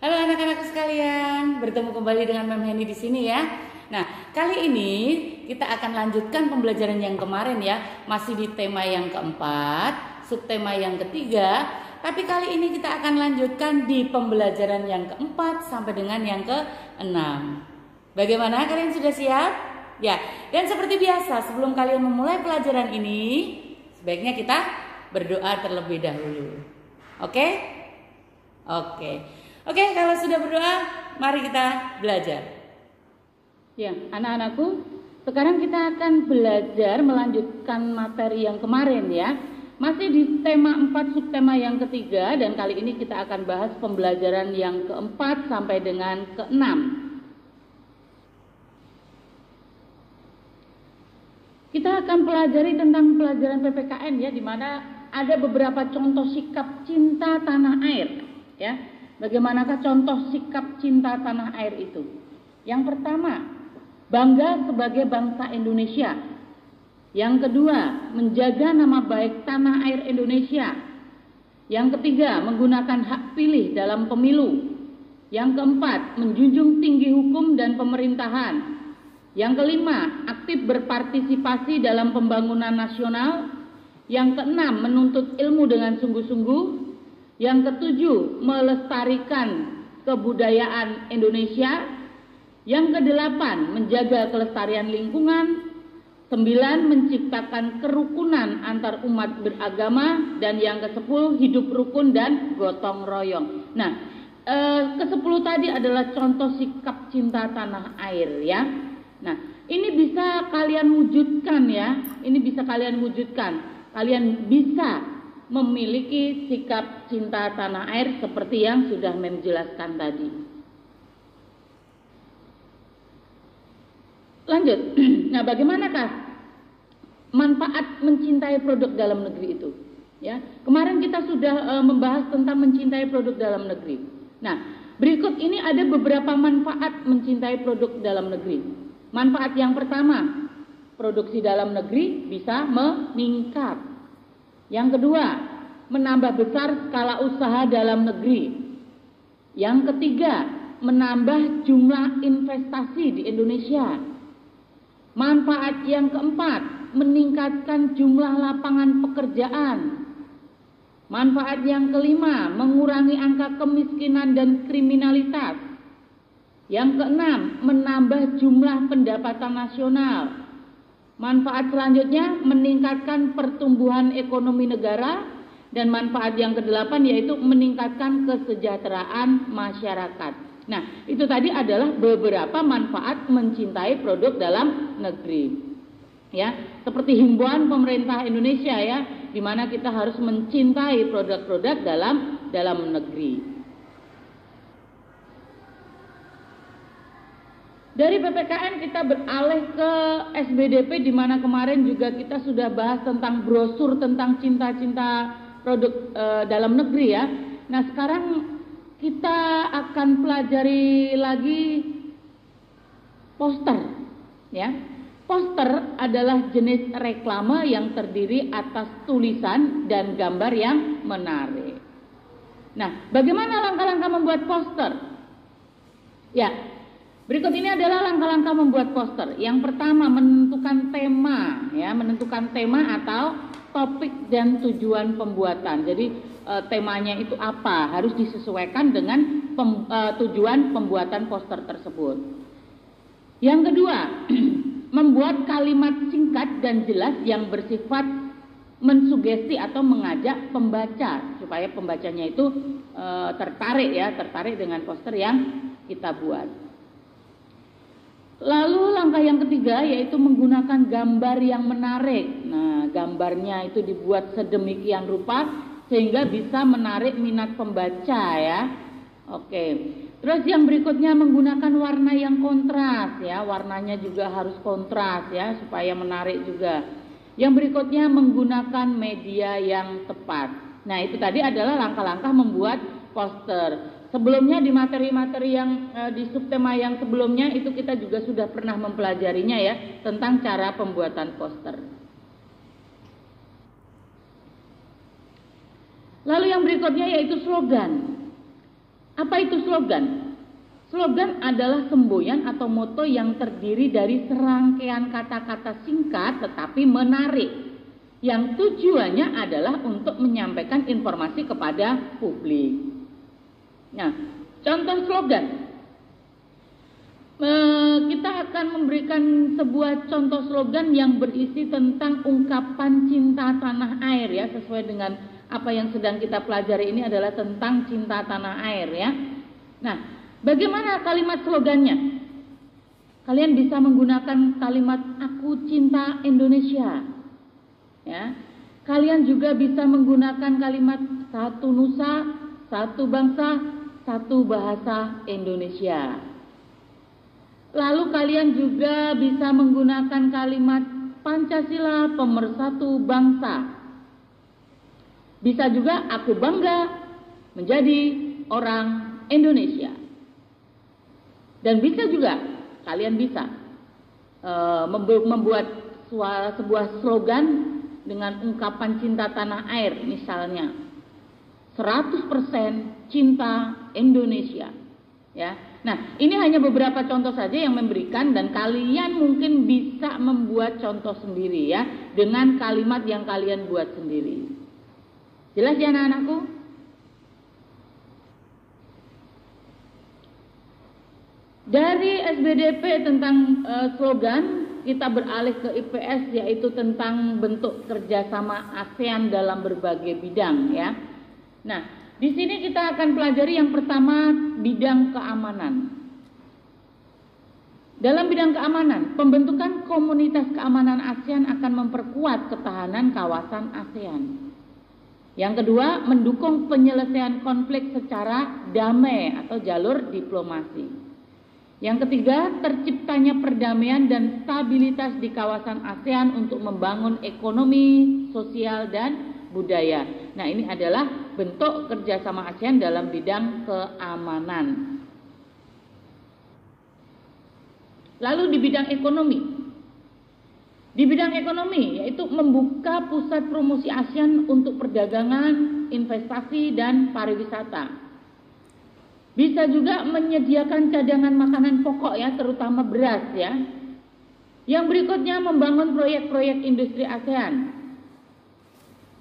Halo anak-anak sekalian, bertemu kembali dengan Mem Henny di sini ya. Nah, kali ini kita akan lanjutkan pembelajaran yang kemarin ya, masih di tema yang keempat, subtema yang ketiga. Tapi kali ini kita akan lanjutkan di pembelajaran yang keempat sampai dengan yang keenam. Bagaimana, kalian sudah siap? Ya, dan seperti biasa sebelum kalian memulai pelajaran ini, sebaiknya kita berdoa terlebih dahulu. Oke? Oke, kalau sudah berdoa, mari kita belajar. Ya, anak-anakku, sekarang kita akan belajar melanjutkan materi yang kemarin ya. Masih di tema 4 subtema yang ketiga, dan kali ini kita akan bahas pembelajaran yang keempat sampai dengan keenam. Kita akan pelajari tentang pelajaran PPKN ya, di mana ada beberapa contoh sikap cinta tanah air ya. Bagaimanakah contoh sikap cinta tanah air itu? Yang pertama, bangga sebagai bangsa Indonesia. Yang kedua, menjaga nama baik tanah air Indonesia. Yang ketiga, menggunakan hak pilih dalam pemilu. Yang keempat, menjunjung tinggi hukum dan pemerintahan. Yang kelima, aktif berpartisipasi dalam pembangunan nasional. Yang keenam, menuntut ilmu dengan sungguh-sungguh. Yang ketujuh, melestarikan kebudayaan Indonesia. Yang kedelapan, menjaga kelestarian lingkungan. 9, menciptakan kerukunan antar umat beragama. Dan yang ke-10, hidup rukun dan gotong royong. Nah, ke-10 tadi adalah contoh sikap cinta tanah air ya. Nah, ini bisa kalian wujudkan ya. Ini bisa kalian wujudkan. Kalian bisa memiliki sikap cinta tanah air seperti yang sudah Mem jelaskan tadi. Lanjut. Nah, bagaimanakah manfaat mencintai produk dalam negeri itu? Ya, kemarin kita sudah membahas tentang mencintai produk dalam negeri. Nah, berikut ini ada beberapa manfaat mencintai produk dalam negeri. Manfaat yang pertama, produksi dalam negeri bisa meningkat. Yang kedua, menambah besar skala usaha dalam negeri. Yang ketiga, menambah jumlah investasi di Indonesia. Manfaat yang keempat, meningkatkan jumlah lapangan pekerjaan. Manfaat yang kelima, mengurangi angka kemiskinan dan kriminalitas. Yang keenam, menambah jumlah pendapatan nasional. Manfaat selanjutnya, meningkatkan pertumbuhan ekonomi negara. Dan manfaat yang kedelapan yaitu meningkatkan kesejahteraan masyarakat. Nah, itu tadi adalah beberapa manfaat mencintai produk dalam negeri. Ya, seperti himbauan pemerintah Indonesia ya, di mana kita harus mencintai produk-produk dalam negeri. Dari PPKN kita beralih ke SBDP, di mana kemarin juga kita sudah bahas tentang brosur tentang cinta-cinta produk dalam negeri ya. Nah, sekarang kita akan pelajari lagi poster ya. Poster adalah jenis reklame yang terdiri atas tulisan dan gambar yang menarik. Nah, bagaimana langkah-langkah membuat poster? Ya, berikut ini adalah langkah-langkah membuat poster. Yang pertama, menentukan tema ya, menentukan tema atau topik dan tujuan pembuatan. Jadi temanya itu apa? Harus disesuaikan dengan tujuan pembuatan poster tersebut. Yang kedua, membuat kalimat singkat dan jelas yang bersifat mensugesti atau mengajak pembaca supaya pembacanya itu tertarik dengan poster yang kita buat. Lalu langkah yang ketiga yaitu menggunakan gambar yang menarik. Nah, gambarnya itu dibuat sedemikian rupa sehingga bisa menarik minat pembaca ya. Oke. Terus yang berikutnya menggunakan warna yang kontras ya. Warnanya juga harus kontras ya supaya menarik juga. Yang berikutnya menggunakan media yang tepat. Nah, itu tadi adalah langkah-langkah membuat poster. Sebelumnya di materi-materi yang di subtema yang sebelumnya itu kita juga sudah pernah mempelajarinya ya, tentang cara pembuatan poster. Lalu yang berikutnya yaitu slogan. Apa itu slogan? Slogan adalah semboyan atau moto yang terdiri dari serangkaian kata-kata singkat tetapi menarik, yang tujuannya adalah untuk menyampaikan informasi kepada publik. Nah, contoh slogan. Kita akan memberikan sebuah contoh slogan yang berisi tentang ungkapan cinta tanah air ya, sesuai dengan apa yang sedang kita pelajari ini adalah tentang cinta tanah air ya. Nah, bagaimana kalimat slogannya? Kalian bisa menggunakan kalimat aku cinta Indonesia. Ya. Kalian juga bisa menggunakan kalimat satu nusa, satu bangsa, satu bahasa Indonesia. Lalu kalian juga bisa menggunakan kalimat Pancasila pemersatu bangsa. Bisa juga aku bangga menjadi orang Indonesia. Dan bisa juga kalian bisa membuat sebuah slogan dengan ungkapan cinta tanah air, misalnya 100% cinta Indonesia ya. Nah, ini hanya beberapa contoh saja yang memberikan, dan kalian mungkin bisa membuat contoh sendiri ya dengan kalimat yang kalian buat sendiri. Jelas ya anak-anakku? Dari SBDP tentang slogan, kita beralih ke IPS, yaitu tentang bentuk kerjasama ASEAN dalam berbagai bidang ya. Nah, di sini kita akan pelajari yang pertama, bidang keamanan. Dalam bidang keamanan, pembentukan komunitas keamanan ASEAN akan memperkuat ketahanan kawasan ASEAN. Yang kedua, mendukung penyelesaian konflik secara damai atau jalur diplomasi. Yang ketiga, terciptanya perdamaian dan stabilitas di kawasan ASEAN untuk membangun ekonomi, sosial, dan budaya. Nah, ini adalah bentuk kerjasama ASEAN dalam bidang keamanan. Lalu di bidang ekonomi. Di bidang ekonomi yaitu membuka pusat promosi ASEAN untuk perdagangan, investasi, dan pariwisata. Bisa juga menyediakan cadangan makanan pokok ya, terutama beras ya. Yang berikutnya membangun proyek-proyek industri ASEAN.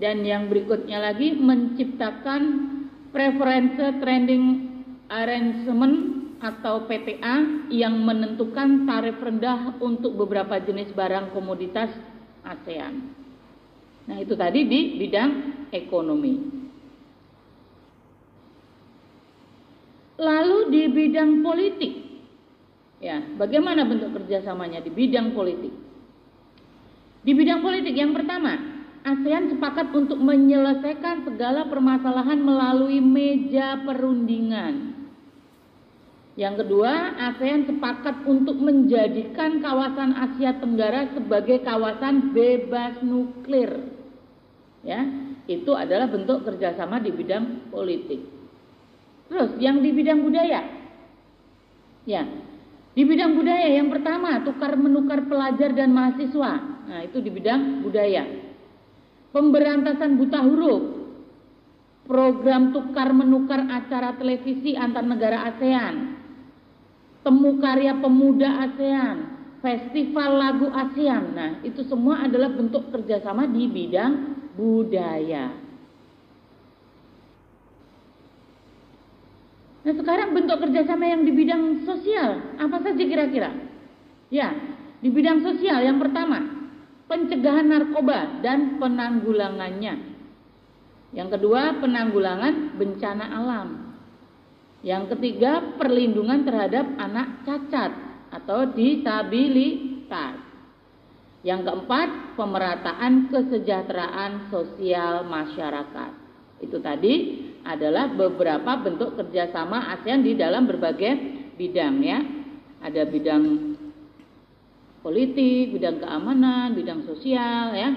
Dan yang berikutnya lagi menciptakan Preference Trading Arrangement atau PTA yang menentukan tarif rendah untuk beberapa jenis barang komoditas ASEAN. Nah, itu tadi di bidang ekonomi. Lalu di bidang politik. Ya, bagaimana bentuk kerjasamanya di bidang politik? Di bidang politik yang pertama, ASEAN sepakat untuk menyelesaikan segala permasalahan melalui meja perundingan. Yang kedua, ASEAN sepakat untuk menjadikan kawasan Asia Tenggara sebagai kawasan bebas nuklir. Ya, itu adalah bentuk kerjasama di bidang politik. Terus, yang di bidang budaya. Ya, di bidang budaya yang pertama, tukar menukar pelajar dan mahasiswa. Nah, itu di bidang budaya. Pemberantasan buta huruf, program tukar menukar acara televisi antar negara ASEAN, temu karya pemuda ASEAN, festival lagu ASEAN. Nah, itu semua adalah bentuk kerjasama di bidang budaya. Nah, sekarang bentuk kerjasama yang di bidang sosial, apa saja kira-kira? Ya, di bidang sosial yang pertama, pencegahan narkoba dan penanggulangannya. Yang kedua, penanggulangan bencana alam. Yang ketiga, perlindungan terhadap anak cacat atau disabilitas. Yang keempat, pemerataan kesejahteraan sosial masyarakat. Itu tadi adalah beberapa bentuk kerjasama ASEAN di dalam berbagai bidang ya. Ada bidang politik, bidang keamanan, bidang sosial ya.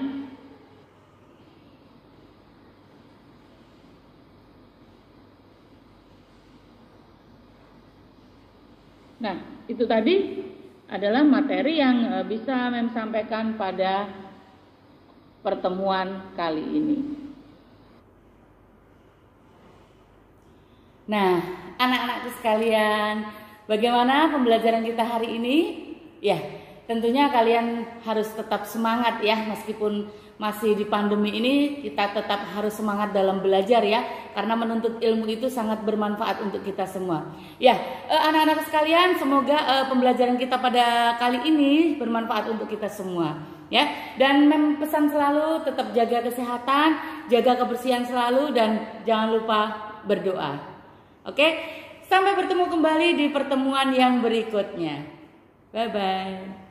Nah, itu tadi adalah materi yang bisa Mem sampaikan pada pertemuan kali ini. Nah, anak-anakku sekalian, bagaimana pembelajaran kita hari ini? Ya, tentunya kalian harus tetap semangat ya, meskipun masih di pandemi ini, kita tetap harus semangat dalam belajar ya, karena menuntut ilmu itu sangat bermanfaat untuk kita semua. Ya, anak-anak sekalian, semoga pembelajaran kita pada kali ini bermanfaat untuk kita semua. Ya, dan pesan selalu tetap jaga kesehatan, jaga kebersihan selalu, dan jangan lupa berdoa. Oke, sampai bertemu kembali di pertemuan yang berikutnya. Bye-bye.